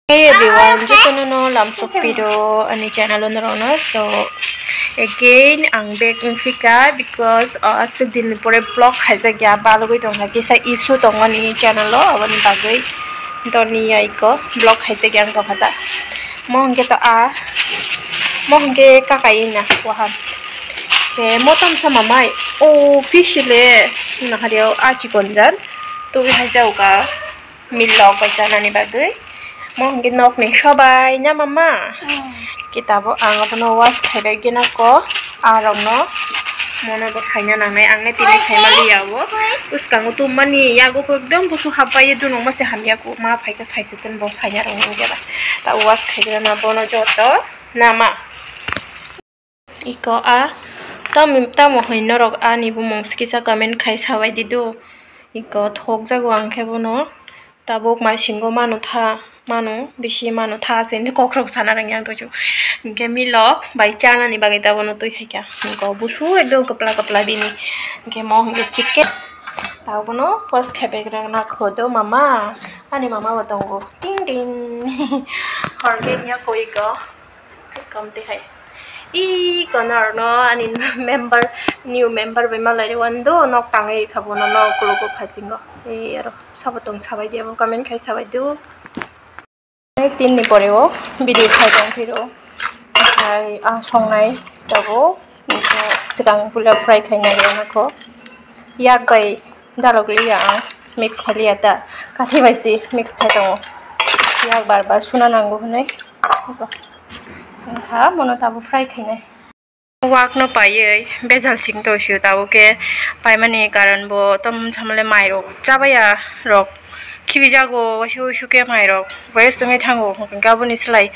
Hey everyone, jika nono langsung video ani channel nono. So again, ang back ng fika because asuk din pore vlog kaisa gya balogoi tong ha kisa issue tong ani channel lo awan bagoi doni ai ko vlog kaisa gya ko phata mo hangge to mo hangge kakai na wahan ke motam sama mai fish le na hario achi konjan to bi haja uga milok baca nani bagoi mau mungkin nok nih sobainya mama kita bo anggap no was kayak gini ko arong no mau no bos hanya nang angne tini saya mali ya bo us kamu tuh mani ya go kodong busu hapa ya dulu masih hamil aku maaf hai kes hai setin bos hanya rong gila tak was kayak na bono joto nama iko ta mo hai norok ani bu mongski sa comment khai sawai didu iko thok jago angke bono tabuk mai singo manu tha manu bisi manu tha sen kokrok sana rang yang toju ke milok bai chana ni bagai ta bono tui haika ko busu ekdom kapla bini ke mo ke chicken ta bono first khabe rang na khodo mama ani mama batongo ding ding horge nya koi ko kamte hai konar no ani new member be malai wando nok tangai khabono no kulo phajingo aro sabatong sabai dia comment khai sabai du tin ni pore o video khai dong phiro ai songnai tabo sikang pula fry khai na na ko yak bai dalogli ya mix khali ata kathi baisi mix khai dong yak bar suna nango hunai ha mono tabo fry khai nai wak no paye bezal sing to shu tabo ke paimani karan bo tom samle mai rok chabaya rok kibi jago washu ke mai rok voice ngai thango gaboni slai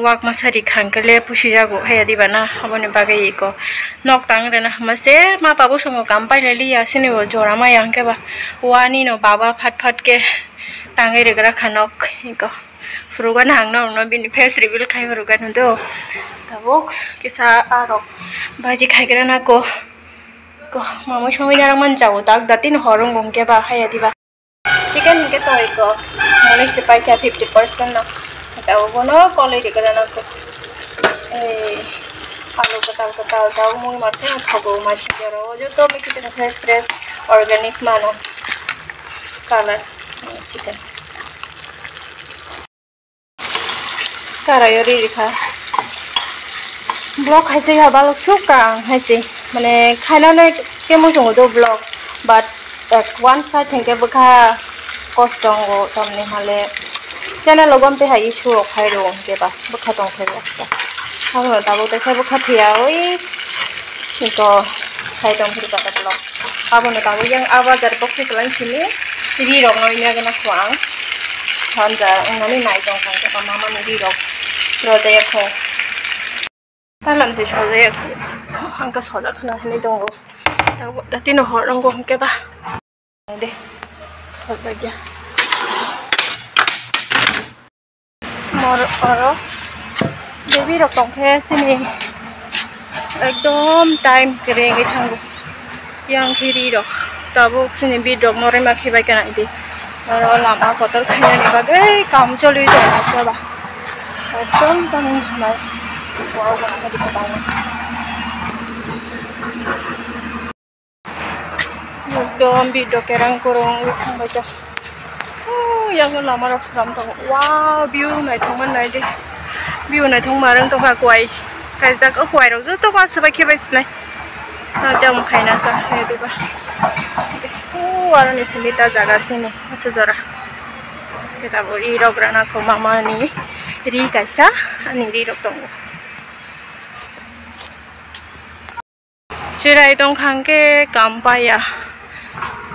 wak masari khangkale pushi jago haya dibana abone bagai ko nok tang rena mase ma babu songo kampai leli asini wo jora ma yang ke ba wani no baba phat ke tangai regra khanok ko frugan hang no bin face reveal khai frugan do tabuk kisa arok baji khai grana ko mamu songi narang man jago tak datin horong gong ke ba haya diba chicken ke toy ko mone se pai kya 50% na ta bono kole ke grana ko alu katal tau mui mate thogo mashi jaro jo to miki te fresh organic mano color chicken karayori rikha blog haise ya balok suka haise mane khana na kemo jongo do blog but at one side thengke bukha kostongo tamne hale channel logam te hai issue khai ro ke ba bukha tong khai ba halo tabo te khai bukha thia oi to khai tong phir ka blog abone tabo yang awazar pokse klan chini ri rok noi na gana khwang thanja ngani nai tong khang ka mama ni ri rok roja kho talam se soja angka soja khna ni dongo tabo datino horang go ke ba de soja gya mor oro devi rok tong khe sini ekdom time kre ngai thango yang khiri rok tabo sini bi rok more ma khibai kana idi aro lama kotor khaya ni bagai kam choli to ka ba ekdom tang samai wow bana di patang ekdom bi do kerang kurung thang baca yang lama rok sam to wow view nai thong man nai de view nai thong marang to ba kwai kai jak o kwai rok jo to ba sabai khe bai snai ta jam khaina sa he de ba aro ni simita jaga sini Asuk Jora kita bori rok rana ko mama ni ri kaisa ani ri rok tong chirai tong khangke kampaya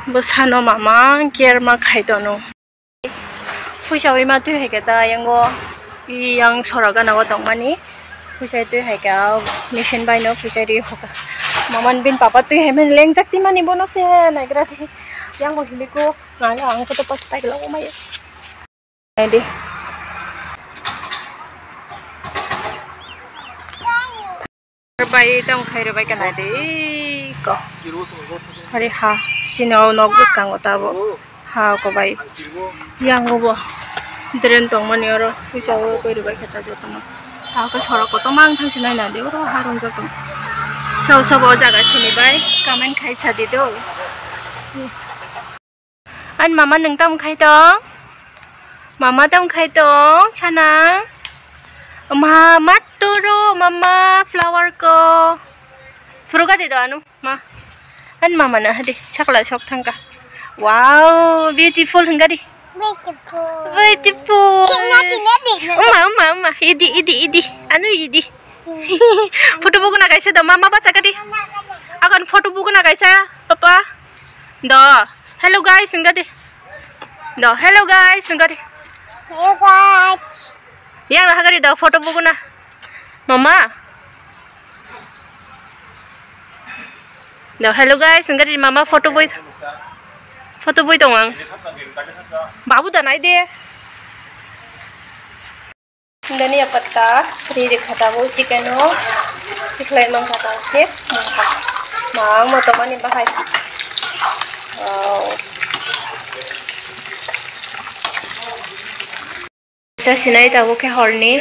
busano mama kier ma khaitono fusawi ma tu heketa yango yang soraga nago tongmani fusai tu heka mission bai no fusai ri hoka maman bin papa tu hemen leng jakti mani bono se nagra thi yang mo hiliku ngala ang ko to pastai lo mai edi bai tong khaire bai kana de ko hari ha sino nok bus kang otabo ha ko bai yang go Dren tong mani oro fisa o koi rubai khata jotong ha ko sorok ko to mang thangsi nai na de oro harung jotong sau sabo jaga sini bai kamen khai sa di do an mama nang tam khai tong mama tam khai tong chana ma maturo mama flower ko furuga de do anu ma an mama na hadi chakla chok thangka wow beautiful hangari beautiful Uma idi anu idi foto buku na kaisa do mama baca kadi akan foto buku na kaisa papa do hello guys enggak deh do hello guys ya lah kadi do foto buku na mama do hello guys enggak di mama foto boy dong ang babu dan ai deh Dani apa ta? Tadi kata bu chicken o, ikhlas mang kata sih, mang mau teman yang bahas. Wow. Saya sinai tahu ke horni,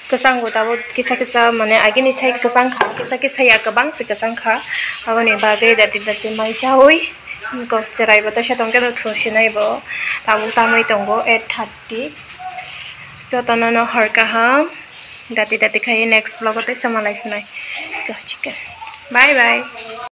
kesang bu tahu kisah mana agi ni saya kesang kah, kisah ya kebang sih kesang kah, awak ni bagai dati mai jauh, kau cerai bata saya tongkat tu sinai bu, tahu tamai tonggo 8:30. So tono no har kaham dati khai next vlog te sama life nai chicken bye bye